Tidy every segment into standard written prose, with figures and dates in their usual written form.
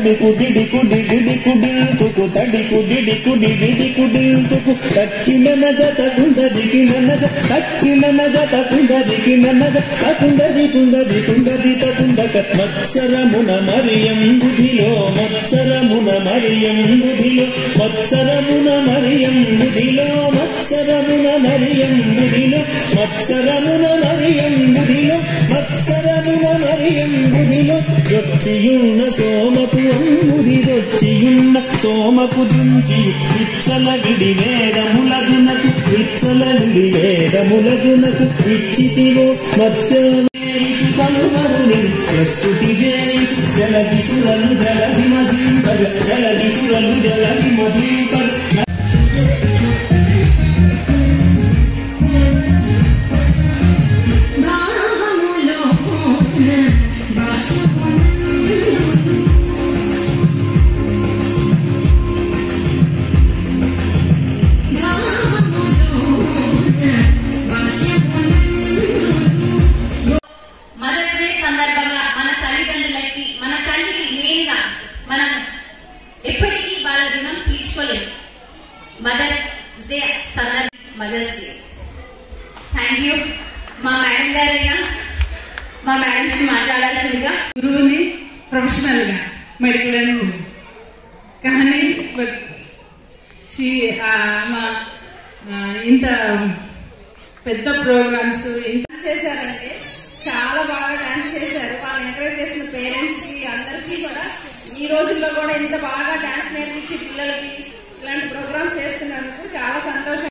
తడికు డిడికు డిడికు డింతుకు తడికు డిడికు డిడికు డింతుకు తక్కిన నగత కుందరికి ననగ తక్కిన నగత కుందరికి ననగ తకుందరి కుందరి కుందరి తకుందక మత్సరమున మరియం బుధిలో మత్సరమున మరియం బుధిలో మత్సరమున మరియం బుధిలో మత్సరమున మరియం బుధిలో మత్సరమున మరియం బుధిలో మత్సరమున మరియం బుధిలో రొచ్చియున్న సోమపు అంబుది రొచ్చియున్న సోమపు దుంచి విచ్చల విడి వేదములగునకు విచ్చల విడి వేదములగునకు ఇచ్చితివో మత్స్యమేచు పలువరుని ప్రస్తుతి చేయించు జలది సురలు జలది మధుపగ జలది సురలు జలది మధుపగ ఎప్పటికీ వాళ్ళ రుణం తీర్చుకోలేము. Mother's day mother's day. Thank you. మా మేడం గారైనా మా మేడమ్స్ మాట్లాడాల్సిందిగా. గురువుని ప్రొఫెషనల్ గా మెడికల్ కానీ ఇంత పెద్ద ప్రోగ్రామ్స్ చేశారంటే చాలా బాగా డాన్స్ చేశారు. వాళ్ళు ఎంకరేజ్ చేసిన పేరెంట్స్ కి అందరికీ కూడా ఈ రోజుల్లో కూడా ఇంత బాగా డాన్స్ నేర్పించి పిల్లలకి ఇలాంటి ప్రోగ్రామ్స్ చేస్తున్నందుకు చాలా సంతోషం.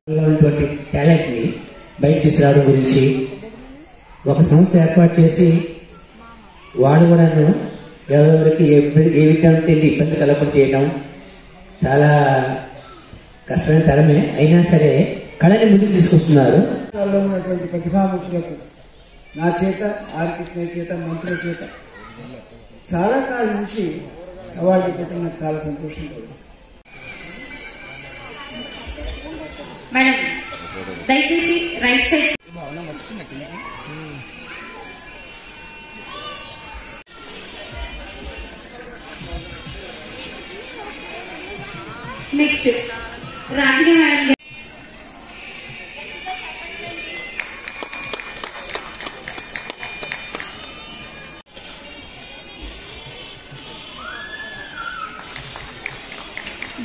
టాలెంట్ ని బయట తీసుకురావడం గురించి ఒక సంస్థ ఏర్పాటు చేసి వాడు కూడా ఎవరెవరికి ఏ విధంగా ఇబ్బంది కలగకుండా చేయడం చాలా కష్టమైన తరమే. అయినా సరే కళని ముందుకు తీసుకొస్తున్నారు. ఉన్నటువంటి ప్రతిభావంతులకు నా చేత ఆర్కిటెక్ట్ల చేత మంత్రుల చేత చాలా కాలం నుంచి అవార్డు పెట్టడం నాకు చాలా సంతోషంగా ఉంది. మేడం దయచేసి right side. Next Ragini madam.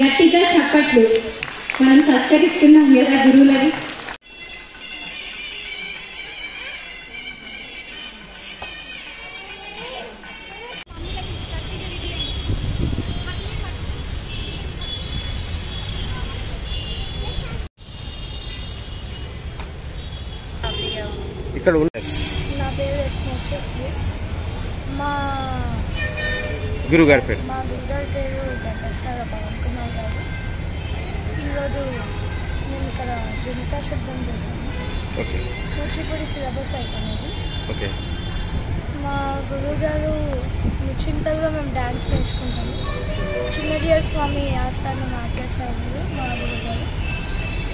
గట్టిగా చప్పట్లు. మనం సత్కరిస్తున్నాం కదా గురువులని. ఇక్కడ నా పేరు ఎస్మోక్షశ్రీ. మా గురుగారి పేరు పేరు ఘంటసాల పవన్ కుమార్ గారు. ఈరోజు మేము ఇక్కడ జునికా శబ్దం చేశాము. కూచిపూడి సిలబస్ అయిపోయినది. మా గురువు గారు ముచ్చింతల్లో మేము డ్యాన్స్ నేర్చుకుంటాము. చిన్నజీయ స్వామి ఆస్థాన నాట్యాచార్యులు మా గురుగారు.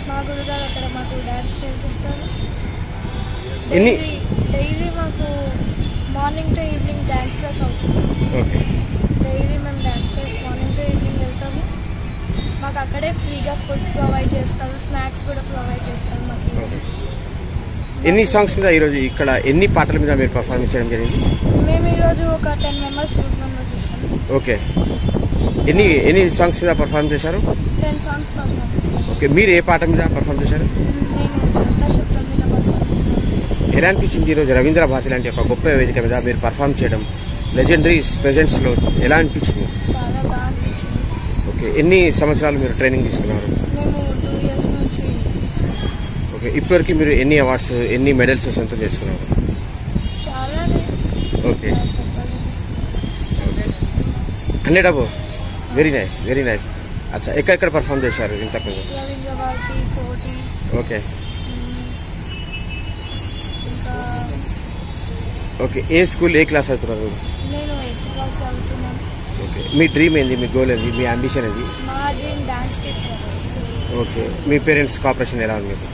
మా గురుగారు అక్కడ మాకు డ్యాన్స్ నేర్పిస్తారు. డైలీ మాకు morning to evening dance class అవుతుంది. డైలీ మేము dance class morning to evening వెళ్తాము. మాకు అక్కడే ఫ్రీగా ఫుడ్ ప్రొవైడ్ చేస్తారు, స్నాక్స్ కూడా ప్రొవైడ్ చేస్తారు మాకు. ఎన్ని సాంగ్స్ మీద ఈరోజు ఇక్కడ ఎన్ని పాటల మీద మీరు పర్ఫార్మెన్స్ చేయడం జరిగింది? మేము ఈరోజు ఒక 10 మెంబర్స్ వచ్చాము. ఓకే. ఎన్ని సాంగ్స్ మీద పర్ఫార్మ్ చేశారు? 10 సాంగ్స్ పర్ఫార్మ్ చేశారు. ఓకే. మీరు ఏ పాట మీద పర్ఫార్మ్ చేశారు? ఎలా అనిపించింది ఈరోజు రవీంద్ర భారతి లాంటి ఒక గొప్ప వేదిక మీద మీరు పర్ఫార్మ్ చేయడం? లెజెండరీ ప్రెజెంట్స్లో ఎలా అనిపించింది? చాలా బాగా అనిపించింది. ఓకే. ఎన్ని సంవత్సరాలు మీరు ట్రైనింగ్ తీసుకున్నారు? మేము 2 years నుంచి. ఓకే. ఇప్పటివరకు మీరు ఎన్ని అవార్డ్స్, ఎన్ని మెడల్స్ సొంతం చేసుకున్నారు? చాలానే. ఓకే. 100 అబో. Very nice, very nice. అచ్చా, ఎక్కడెక్కడ పర్ఫార్మ్ చేశారు ఇంతకుముందు? రవీంద్ర భారతి, కోటి. ఓకే. ఓకే. ఏ స్కూల్, ఏ క్లాస్ అవుతున్నారు? నేను 8th క్లాస్ చదువుతున్నాను. ఓకే. మీ డ్రీమ్ ఏంది, మీ గోల్ ఏంది, మీ అంబిషన్ ఏంది? మా డ్రీమ్ డాన్స్ టీచర్. ఓకే. మీ పేరెంట్స్ కోఆపరేషన్ ఎలా ఉంది మీకు?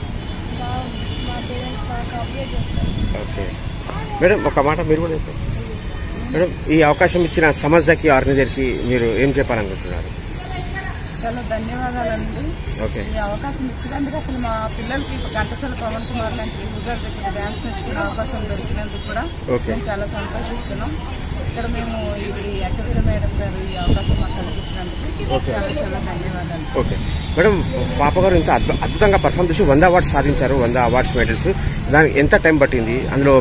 బాగుంది. మా పేరెంట్స్ బాగా కోఆపరేట్ చేస్తారు. ఓకే మేడం, ఒక మాట మీరు కూడా చెప్పండి. మేడం ఈ అవకాశం ఇచ్చిన సమజ్దాకి ఆర్గనైజర్కి మీరు ఏం చెప్పాలనుకుంటున్నారు? చాలా ధన్యవాదాలండి. ఓకే, ఈ అవకాశం ఇచ్చినందుకు అసలు మా పిల్లలకి ఘంటసాల పవన్ కుమార్ లాంటి గురుగారి దగ్గర డ్యాన్స్ నేర్చుకునే అవకాశం దొరికినందుకు కూడా మేము చాలా సంతోషిస్తున్నాం. ఇక్కడ మేము ఈ అక్కడికి మేడం గారు ఈ అవకాశం మాకు కల్పించినందుకు చాలా చాలా ధన్యవాదాలు. ఓకే మేడం, పాప గారు ఇంత అద్భుతంగా పర్ఫామ్ చేసి 100 అవార్డ్స్ సాధించారు, 100 అవార్డ్స్ మెడల్స్. దానికి ఎంత టైం పట్టింది? అందులో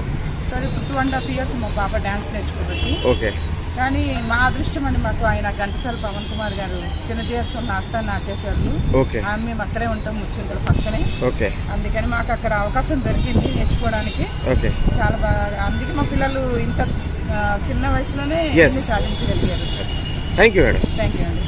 సార్ ఇప్పుడు 2.5 years మా పాప డ్యాన్స్ నేర్చుకోబట్టి. ఓకే, కానీ మా అదృష్టం అండి, మాకు ఆయన ఘంటసాల పవన్ కుమార్ గారు చిన్నజీఎస్ ఉన్న ఆస్థాన నాట్యచారులు. ఓకే, మేము అక్కడే ఉంటాం ముచ్చింతల పక్కనే. ఓకే, అందుకని మాకు అక్కడ అవకాశం దొరికింది నేర్చుకోవడానికి. ఓకే, చాలా బాగా, అందుకే మా పిల్లలు ఇంత చిన్న వయసులోనే సాధించగలిగారు. Thank you madam. Thank you అండి.